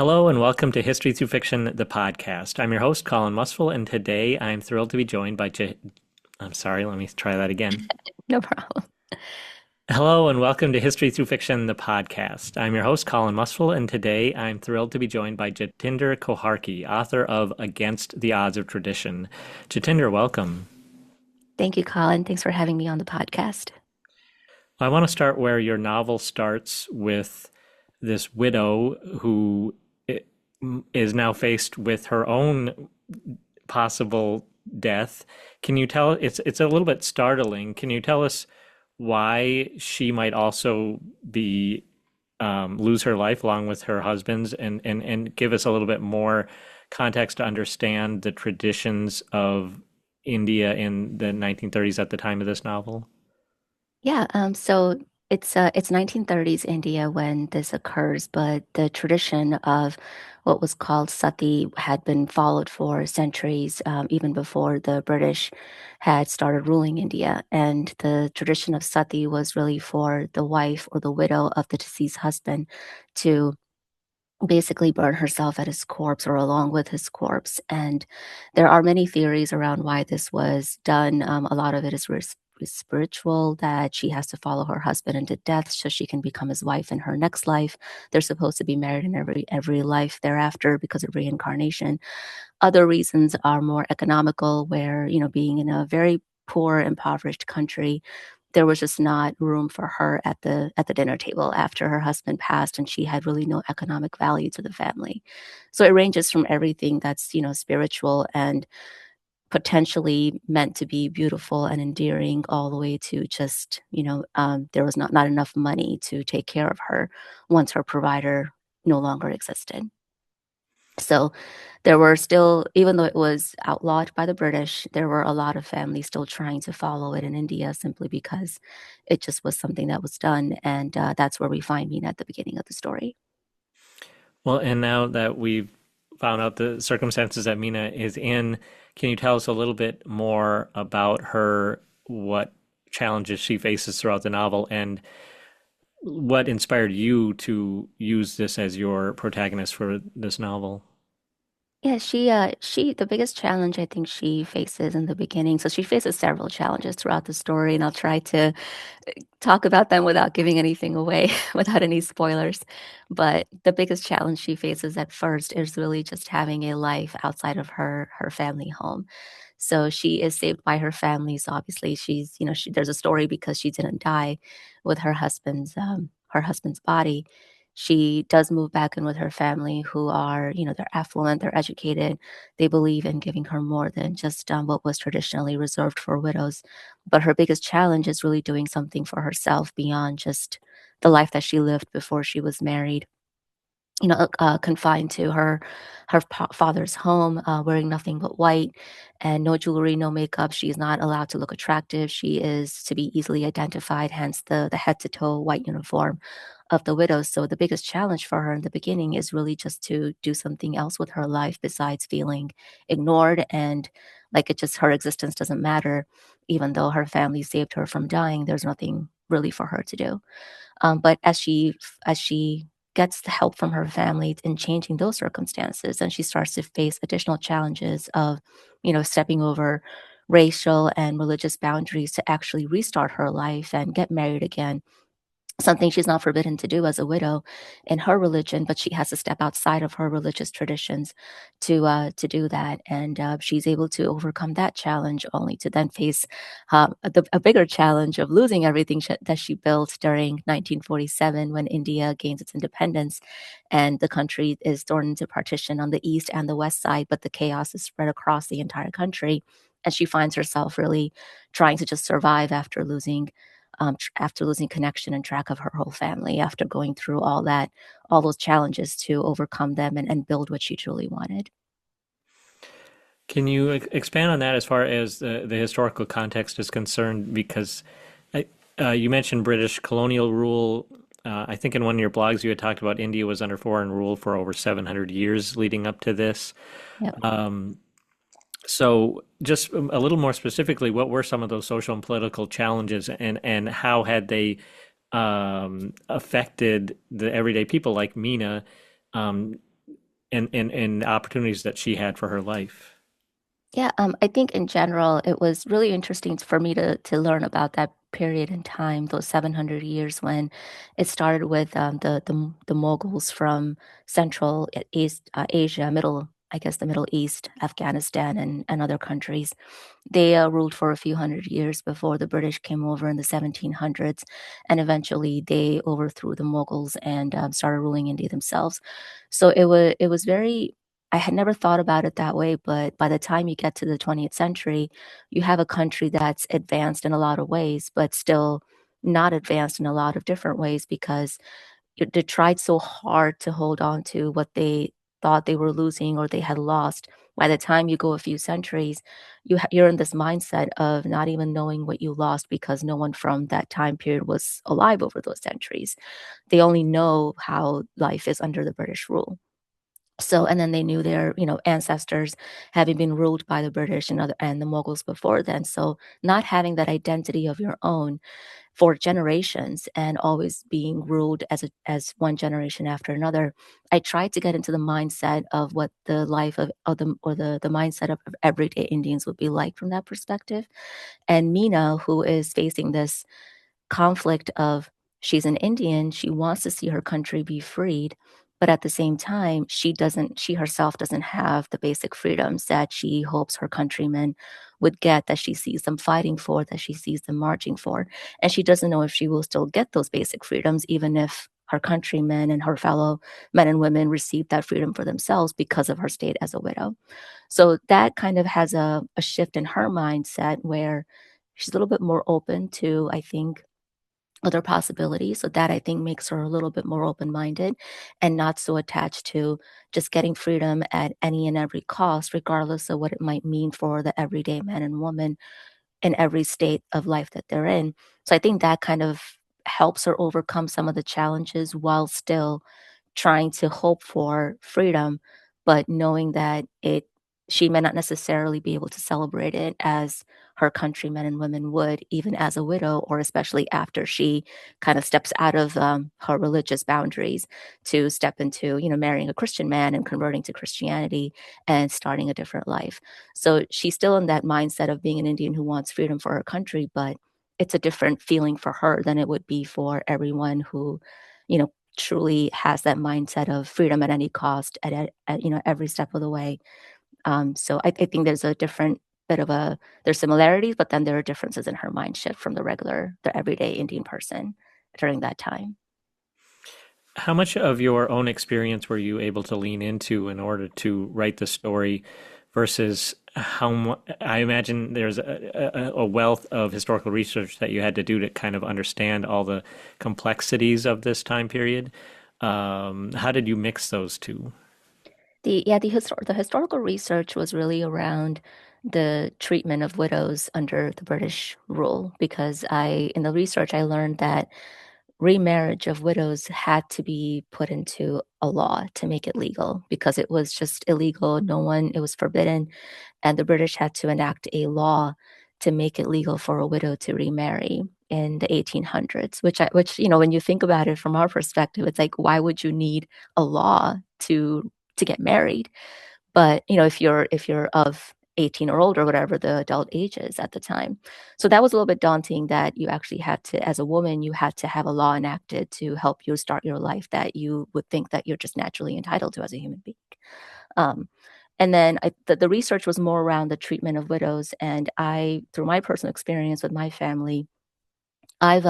Hello and welcome to History Through Fiction, the podcast. I'm your host, Colin Mustful, and today I'm thrilled to be joined by I'm sorry, let me try that again. No problem. Hello and welcome to History Through Fiction, the podcast. I'm your host, Colin Mustful, and today I'm thrilled to be joined by Jatinder Koharki, author of Against the Odds of Tradition. Jatinder, welcome. Thank you, Colin. Thanks for having me on the podcast. I want to start where your novel starts with this widow who is now faced with her own possible death. Can you tell it's a little bit startling. Can you tell us why she might also be lose her life along with her husband's and give us a little bit more context to understand the traditions of India in the 1930s at the time of this novel? So it's 1930s India when this occurs, but the tradition of what was called sati had been followed for centuries, even before the British had started ruling India. And the tradition of sati was really for the wife or the widow of the deceased husband to basically burn herself at his corpse or along with his corpse. And there are many theories around why this was done. A lot of it is spiritual, that she has to follow her husband into death so she can become his wife in her next life. They're supposed to be married in every life thereafter because of reincarnation. Other reasons are more economical, where, being in a very poor, impoverished country, there was just not room for her at the dinner table after her husband passed, and she had really no economic value to the family. So it ranges from everything that's, spiritual and potentially meant to be beautiful and endearing, all the way to just, there was not enough money to take care of her once her provider no longer existed. So there were still, even though it was outlawed by the British, there were a lot of families still trying to follow it in India simply because it just was something that was done. And that's where we find Mina at the beginning of the story. Well, and now that we've found out the circumstances that Mina is in, can you tell us a little bit more about her, what challenges she faces throughout the novel, and what inspired you to use this as your protagonist for this novel? Yeah, the biggest challenge I think she faces in the beginning. So she faces several challenges throughout the story, and I'll try to talk about them without giving anything away, without any spoilers. But the biggest challenge she faces at first is really just having a life outside of her family home. So she is saved by her family. So obviously there's a story because she didn't die with her husband's body. She does move back in with her family, who are, they're affluent, they're educated. They believe in giving her more than just what was traditionally reserved for widows. But her biggest challenge is really doing something for herself beyond just the life that she lived before she was married. Confined to her father's home, wearing nothing but white and no jewelry, no makeup. She's not allowed to look attractive. She is to be easily identified, hence the head to toe white uniform of the widow. So the biggest challenge for her in the beginning is really just to do something else with her life besides feeling ignored and like it just her existence doesn't matter. Even though her family saved her from dying, there's nothing really for her to do. But as she gets the help from her family in changing those circumstances, and she starts to face additional challenges of, stepping over racial and religious boundaries to actually restart her life and get married again, something she's not forbidden to do as a widow in her religion, but she has to step outside of her religious traditions to do that. And she's able to overcome that challenge, only to then face a bigger challenge of losing everything that she built during 1947 when India gains its independence, and the country is thrown into partition on the east and the west side, but the chaos is spread across the entire country. And she finds herself really trying to just survive after losing connection and track of her whole family, after going through all those challenges to overcome them and build what she truly wanted. Can you expand on that as far as the historical context is concerned? Because I, you mentioned British colonial rule. I think in one of your blogs you had talked about India was under foreign rule for over 700 years leading up to this. Yep. So, just a little more specifically, what were some of those social and political challenges, and how had they affected the everyday people like Mina? Um, and opportunities that she had for her life. Yeah, I think in general, it was really interesting for me to learn about that period in time, those 700 years when it started with the Mughals from Central East Asia, I guess the Middle East, Afghanistan, and other countries. They ruled for a few hundred years before the British came over in the 1700s, and eventually they overthrew the Mughals and started ruling India themselves. So it was very. I had never thought about it that way, but by the time you get to the 20th century, you have a country that's advanced in a lot of ways, but still not advanced in a lot of different ways because they tried so hard to hold on to what they thought they were losing or they had lost. By the time you go a few centuries, you're in this mindset of not even knowing what you lost because no one from that time period was alive over those centuries. They only know how life is under the British rule. So, and then they knew their, ancestors having been ruled by the British and the Mughals before then. So, not having that identity of your own for generations and always being ruled as one generation after another, I tried to get into the mindset of what the life of the or the mindset of everyday Indians would be like from that perspective. And Mina, who is facing this conflict of she's an Indian, she wants to see her country be freed, but at the same time, she herself doesn't have the basic freedoms that she hopes her countrymen would get, that she sees them fighting for, that she sees them marching for. And she doesn't know if she will still get those basic freedoms, even if her countrymen and her fellow men and women receive that freedom for themselves because of her state as a widow. So that kind of has a shift in her mindset where she's a little bit more open to, I think, other possibilities. So that I think makes her a little bit more open-minded and not so attached to just getting freedom at any and every cost, regardless of what it might mean for the everyday man and woman in every state of life that they're in. So I think that kind of helps her overcome some of the challenges while still trying to hope for freedom, but knowing that it she may not necessarily be able to celebrate it as her countrymen and women would, even as a widow, or especially after she kind of steps out of her religious boundaries to step into, marrying a Christian man and converting to Christianity and starting a different life. So she's still in that mindset of being an Indian who wants freedom for her country, but it's a different feeling for her than it would be for everyone who, truly has that mindset of freedom at any cost at every step of the way. So I think there's a different bit of a there's similarities, but then there are differences in her mind shift from the everyday Indian person during that time. How much of your own experience were you able to lean into in order to write the story versus how much? I imagine there's a wealth of historical research that you had to do to kind of understand all the complexities of this time period. How did you mix those two? The historical research was really around the treatment of widows under the British rule because I in the research I learned that remarriage of widows had to be put into a law to make it legal because it was just illegal. No one, it was forbidden. And the British had to enact a law to make it legal for a widow to remarry in the 1800s, which, when you think about it from our perspective, it's like, why would you need a law to get married? But, if you're of 18 or older, whatever the adult age is at the time. So that was a little bit daunting that you actually had to, as a woman, you had to have a law enacted to help you start your life that you would think that you're just naturally entitled to as a human being. Um, and then the research was more around the treatment of widows. And through my personal experience with my family, I've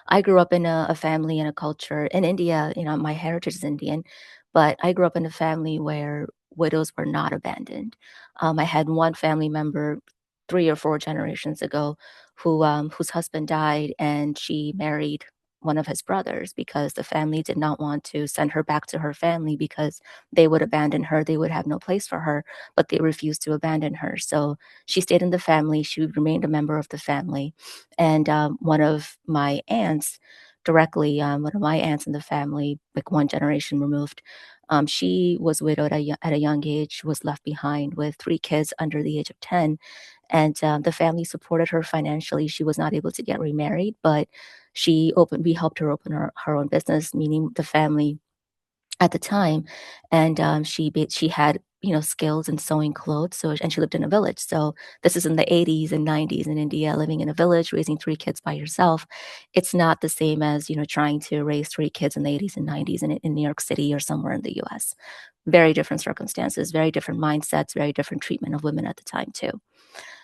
I grew up in a family and a culture in India. My heritage is Indian, but I grew up in a family where widows were not abandoned. I had one family member 3 or 4 generations ago whose husband died, and she married one of his brothers because the family did not want to send her back to her family because they would abandon her. They would have no place for her, but they refused to abandon her. So she stayed in the family. She remained a member of the family, and one of my aunts in the family, like one generation removed, she was widowed at a young age, was left behind with 3 kids under the age of 10. And the family supported her financially. She was not able to get remarried, but we helped her open her own business, meaning the family at the time, and she had skills in sewing clothes. So and she lived in a village. So this is in the 80s and 90s in India, living in a village, raising three kids by yourself. It's not the same as trying to raise three kids in the 80s and 90s in New York City or somewhere in the U.S. Very different circumstances, very different mindsets, very different treatment of women at the time too.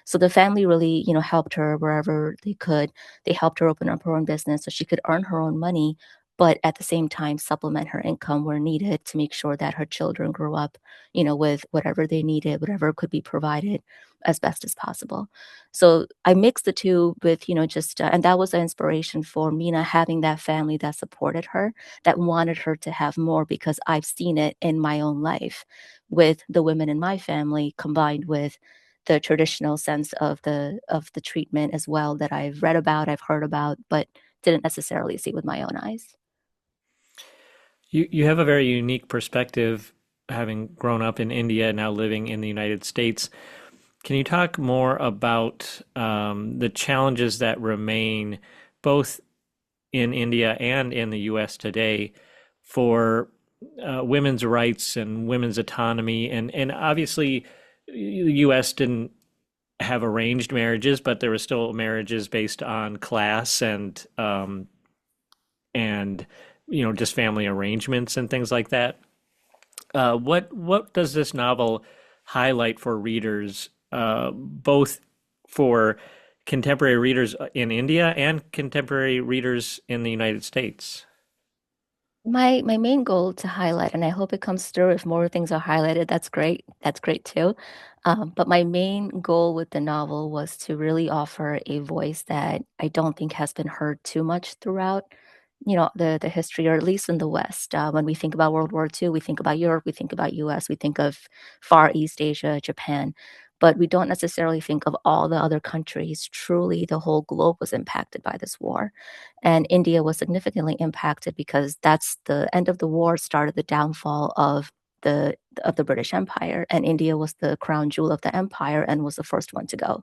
So the family really, helped her wherever they could. They helped her open up her own business so she could earn her own money, but at the same time supplement her income where needed to make sure that her children grew up, with whatever they needed, whatever could be provided as best as possible. So I mixed the two with, just and that was the inspiration for Mina having that family that supported her, that wanted her to have more because I've seen it in my own life with the women in my family combined with the traditional sense of the treatment as well that I've read about, I've heard about, but didn't necessarily see with my own eyes. You have a very unique perspective, having grown up in India, now living in the United States. Can you talk more about the challenges that remain both in India and in the US today for women's rights and women's autonomy? And obviously, the US didn't have arranged marriages, but there were still marriages based on class and just family arrangements and things like that. What does this novel highlight for readers, both for contemporary readers in India and contemporary readers in the United States? My main goal to highlight, and I hope it comes through if more things are highlighted, that's great. That's great too. But my main goal with the novel was to really offer a voice that I don't think has been heard too much throughout, the history, or at least in the West. When we think about World War II, we think about Europe, we think about US, we think of Far East Asia, Japan, but we don't necessarily think of all the other countries. Truly, the whole globe was impacted by this war. And India was significantly impacted because that's the end of the war started the downfall of the British Empire, and India was the crown jewel of the empire and was the first one to go,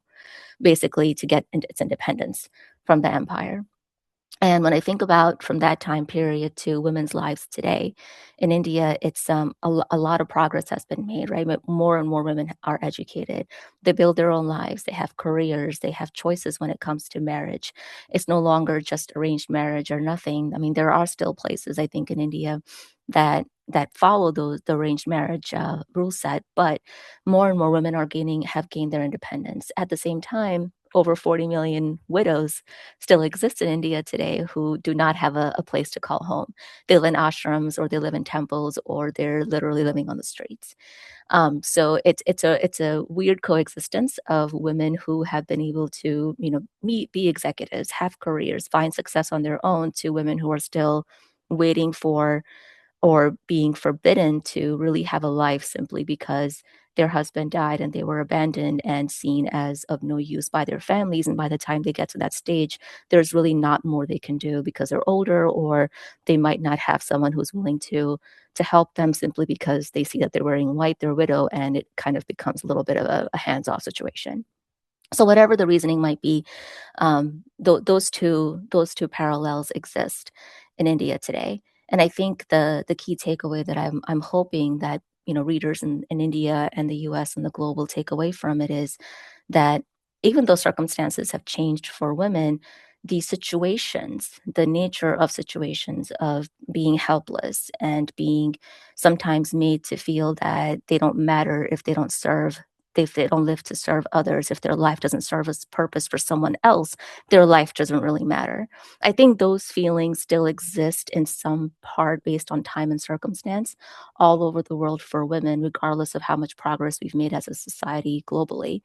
basically to get its independence from the empire. And when I think about from that time period to women's lives today in India, it's a lot of progress has been made, right? More and more women are educated. They build their own lives. They have careers. They have choices when it comes to marriage. It's no longer just arranged marriage or nothing. I mean, there are still places I think in India that follow those the arranged marriage rule set, but more and more women are gaining have gained their independence. At the same time, over 40 million widows still exist in India today who do not have a place to call home. They live in ashrams or they live in temples or they're literally living on the streets. So it's a weird coexistence of women who have been able to meet, be executives, have careers, find success on their own, to women who are still waiting for or being forbidden to really have a life simply because their husband died and they were abandoned and seen as of no use by their families. And by the time they get to that stage, there's really not more they can do because they're older, or they might not have someone who's willing to help them simply because they see that they're wearing white, they're a widow, and it kind of becomes a little bit of a hands-off situation. So whatever the reasoning might be, those two parallels exist in India today. And I think the key takeaway that I'm hoping that readers in India and the U.S. and the globe will take away from it is that even though circumstances have changed for women, the situations, the nature of situations of being helpless and being sometimes made to feel that they don't matter if they don't serve, if they don't live to serve others, if their life doesn't serve as purpose for someone else, their life doesn't really matter. I think those feelings still exist in some part based on time and circumstance all over the world for women, regardless of how much progress we've made as a society globally.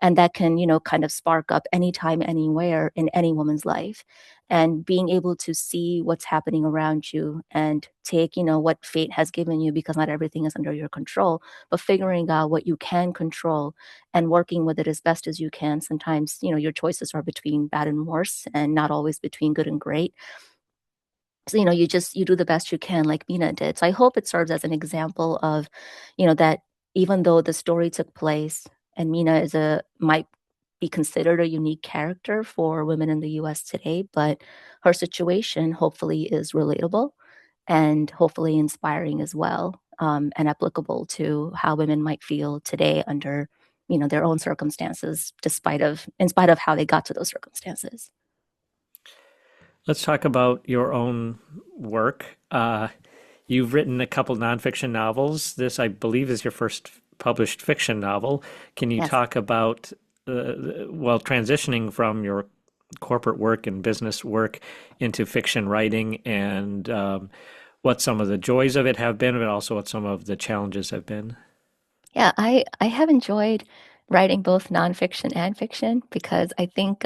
And that can, kind of spark up anytime, anywhere in any woman's life. And being able to see what's happening around you and take, what fate has given you, because not everything is under your control, but figuring out what you can control and working with it as best as you can. Sometimes, your choices are between bad and worse and not always between good and great. So, you do the best you can like Mina did. So I hope it serves as an example of, that even though the story took place and Mina might be considered a unique character for women in the US today, but her situation hopefully is relatable and hopefully inspiring as well, and applicable to how women might feel today under, their own circumstances, in spite of how they got to those circumstances. Let's talk about your own work. You've written a couple nonfiction novels. This, I believe, is your first published fiction novel. Can you Yes. talk about, well, transitioning from your corporate work and business work into fiction writing and what some of the joys of it have been, but also what some of the challenges have been? Yeah, I have enjoyed writing both nonfiction and fiction because I think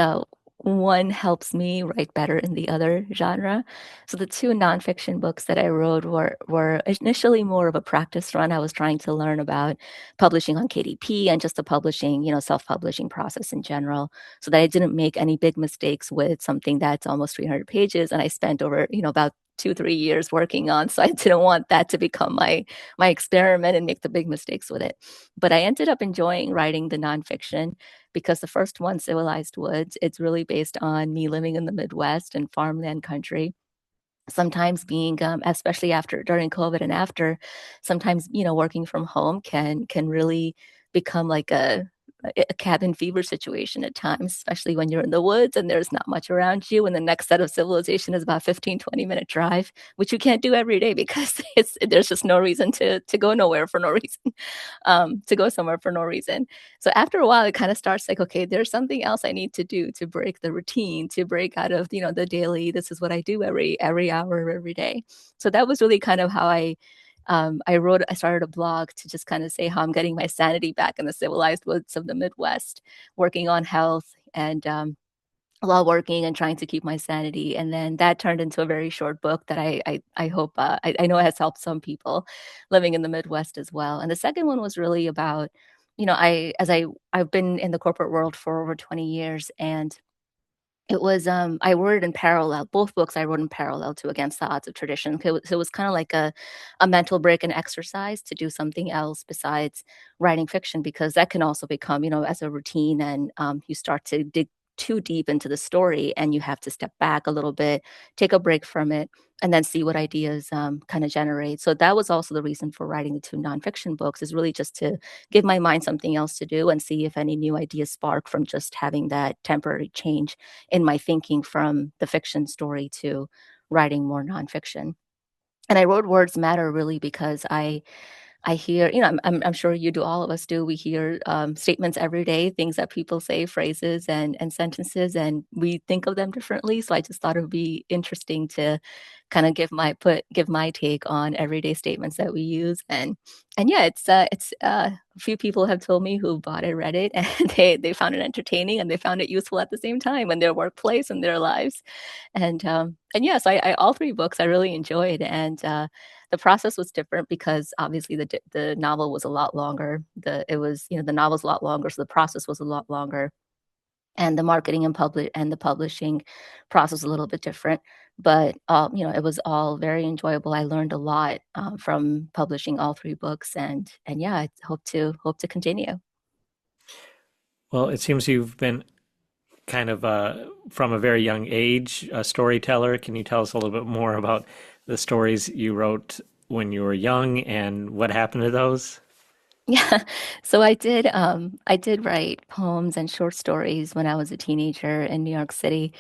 one helps me write better in the other genre. So the two nonfiction books that I wrote were initially more of a practice run. I was trying to learn about publishing on KDP and just the publishing, self-publishing process in general, so that I didn't make any big mistakes with something that's almost 300 pages and I spent over, about 2, 3 years working on. So I didn't want that to become my experiment and make the big mistakes with it. But I ended up enjoying writing the nonfiction because the first one, Civilized Woods, it's really based on me living in the Midwest and farmland country. Sometimes being, especially after during COVID and after, sometimes working from home can really become like a cabin fever situation at times, especially when you're in the woods and there's not much around you. And the next set of civilization is about 15, 20 minute drive, which you can't do every day because there's just no reason to go nowhere for no reason, to go somewhere for no reason. So after a while, it kind of starts like, okay, there's something else I need to do to break the routine, to break out of, the daily, this is what I do every hour, every day. So that was really kind of how I started a blog to just kind of say how I'm getting my sanity back in the civilized woods of the Midwest, working on health and while working and trying to keep my sanity. And then that turned into a very short book that I hope I know it has helped some people living in the Midwest as well. And the second one was really about, I've been in the corporate world for over 20 years, and it was, I wrote in parallel. Both books I wrote in parallel to Against the Odds of Tradition. It was kinda like a mental break and exercise to do something else besides writing fiction, because that can also become, as a routine, and, you start to dig too deep into the story and you have to step back a little bit, take a break from it, and then see what ideas, kinda generate. So that was also the reason for writing the 2 nonfiction books, is really just to give my mind something else to do and see if any new ideas spark from just having that temporary change in my thinking from the fiction story to writing more nonfiction. And I wrote Words Matter really because I hear, I'm sure you do, all of us do. We hear statements every day, things that people say, phrases and sentences, and we think of them differently. So I just thought it would be interesting to kind of give my take on everyday statements that we use. And yeah, it's a few people have told me who bought it, read it, and they found it entertaining and they found it useful at the same time in their workplace and their lives. And yes, I all three books I really enjoyed, and the process was different because obviously the novel was a lot longer. The novel's a lot longer, so the process was a lot longer, and the marketing and the publishing process was a little bit different. But it was all very enjoyable. I learned a lot from publishing all three books, and yeah, I hope to continue. Well, it seems you've been kind of from a very young age a storyteller. Can you tell us a little bit more about the stories you wrote when you were young and what happened to those? Yeah. So I did write poems and short stories when I was a teenager in New York City.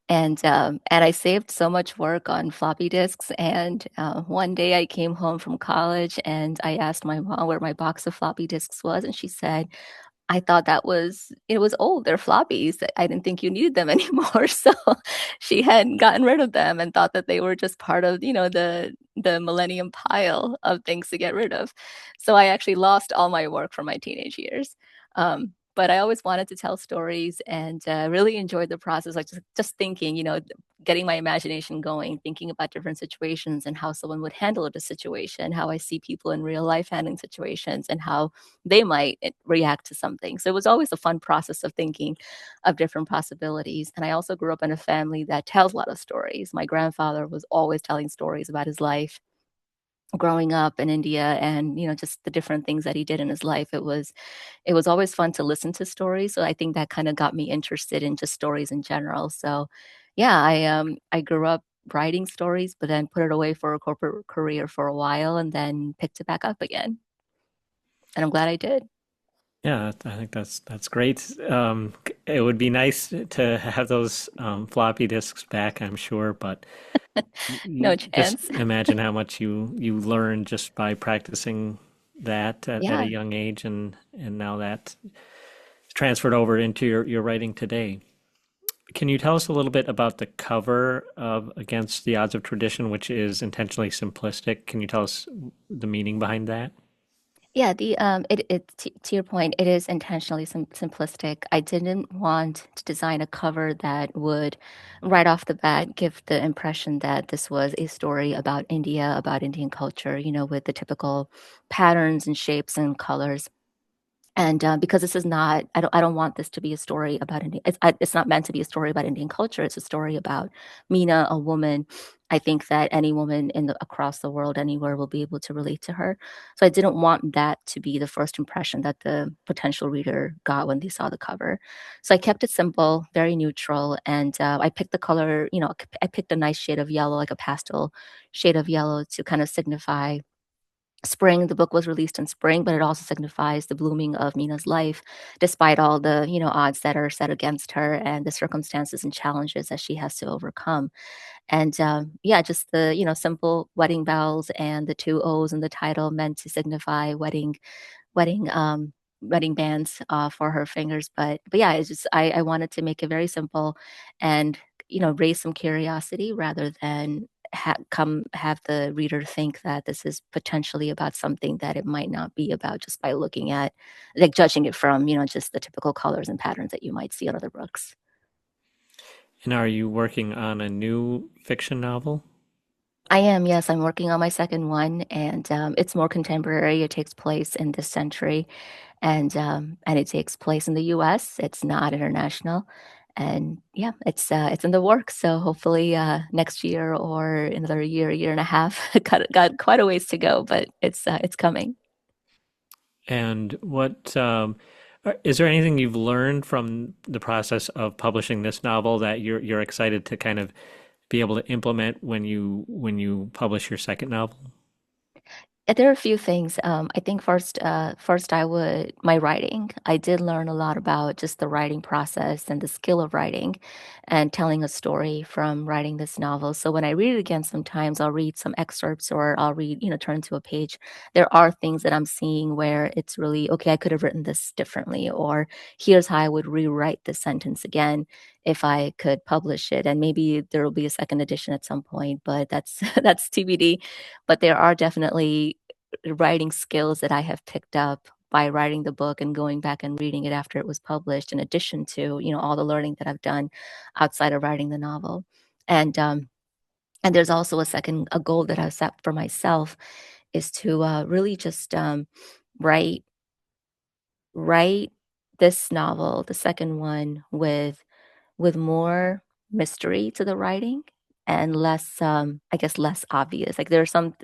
And I saved so much work on floppy disks. And one day I came home from college and I asked my mom where my box of floppy disks was, and she said, I thought it was old. They're floppies. I didn't think you needed them anymore. So she had gotten rid of them and thought that they were just part of, the millennium pile of things to get rid of. So I actually lost all my work from my teenage years. But I always wanted to tell stories and really enjoyed the process, like just thinking, getting my imagination going, thinking about different situations and how someone would handle the situation, how I see people in real life handling situations, and how they might react to something. So it was always a fun process of thinking of different possibilities. And I also grew up in a family that tells a lot of stories. My grandfather was always telling stories about his life growing up in India, and just the different things that he did in his life. It was always fun to listen to stories. So I think that kind of got me interested in just stories in general. So yeah, I grew up writing stories, but then put it away for a corporate career for a while and then picked it back up again. And I'm glad I did. Yeah, I think that's great. It would be nice to have those floppy disks back, I'm sure, but No you just chance. imagine how much you learn just by practicing that at a Yeah. young age, and now that transferred over into your writing today. Can you tell us a little bit about the cover of Against the Odds of Tradition, which is intentionally simplistic? Can you tell us the meaning behind that? Yeah, to your point, it is intentionally simplistic. I didn't want to design a cover that would, right off the bat, give the impression that this was a story about India, about Indian culture, with the typical patterns and shapes and colors. And because this is not, I don't want this to be a story about Indian. It's not meant to be a story about Indian culture. It's a story about Mina, a woman. I think that any woman across the world, anywhere, will be able to relate to her. So I didn't want that to be the first impression that the potential reader got when they saw the cover. So I kept it simple, very neutral, and I picked the color. I picked a nice shade of yellow, like a pastel shade of yellow, to kind of signify spring. The book was released in spring, but it also signifies the blooming of Mina's life, despite all the odds that are set against her and the circumstances and challenges that she has to overcome. And yeah, just the simple wedding bells and the two O's in the title meant to signify wedding wedding bands for her fingers. But yeah, it's just I wanted to make it very simple and raise some curiosity rather than come have the reader think that this is potentially about something that it might not be about, just by looking at, like, judging it from just the typical colors and patterns that you might see on other books. And are you working on a new fiction novel? I am, yes. I'm working on my second one, and it's more contemporary. It takes place in this century, and it takes place in the U.S. It's not international, and yeah, it's in the works. So hopefully, next year or another year and a half. Got quite a ways to go, but it's coming. And what is there anything you've learned from the process of publishing this novel that you're excited to kind of be able to implement when you publish your second novel? There are a few things. I think first I would my writing. I did learn a lot about just the writing process and the skill of writing, and telling a story from writing this novel. So when I read it again, sometimes I'll read some excerpts or I'll read, turn to a page. There are things that I'm seeing where it's really okay. I could have written this differently, or here's how I would rewrite this sentence again if I could publish it. And maybe there will be a second edition at some point, but that's that's TBD. But there are definitely writing skills that I have picked up by writing the book and going back and reading it after it was published, in addition to, all the learning that I've done outside of writing the novel. And and there's also a goal that I've set for myself, is to really just write write this novel, the second one, with more mystery to the writing and less, I guess, less obvious. Like, there are some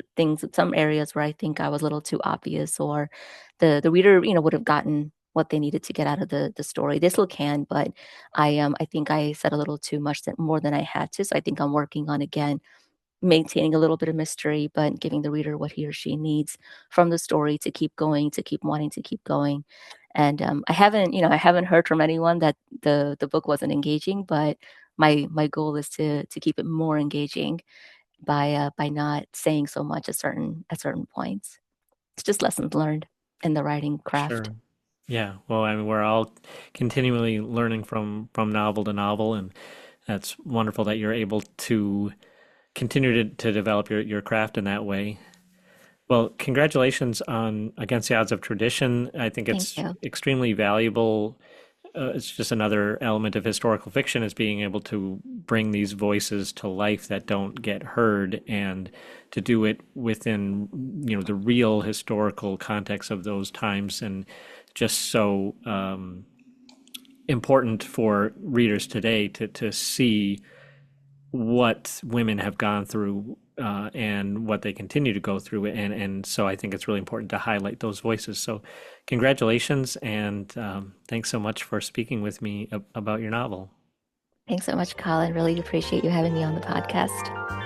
areas where I think I was a little too obvious, or the reader, would have gotten what they needed to get out of the story. They still can, but I think I said a little too much, that more than I had to. So I think I'm working on, again, maintaining a little bit of mystery, but giving the reader what he or she needs from the story to keep going, to keep wanting to keep going. And I haven't heard from anyone that the book wasn't engaging, but my goal is to keep it more engaging by not saying so much at certain points. It's just lessons learned in the writing craft. Sure. Yeah. Well, I mean, we're all continually learning from novel to novel, and that's wonderful that you're able to continue to develop your craft in that way. Well, congratulations on Against the Odds of Tradition. I think Thank it's you. extremely valuable. It's just another element of historical fiction, is being able to bring these voices to life that don't get heard, and to do it within, the real historical context of those times, and just so important for readers today to see what women have gone through, and what they continue to go through, and so I think it's really important to highlight those voices. So, congratulations, and thanks so much for speaking with me about your novel. Thanks so much, Colin. Really appreciate you having me on the podcast.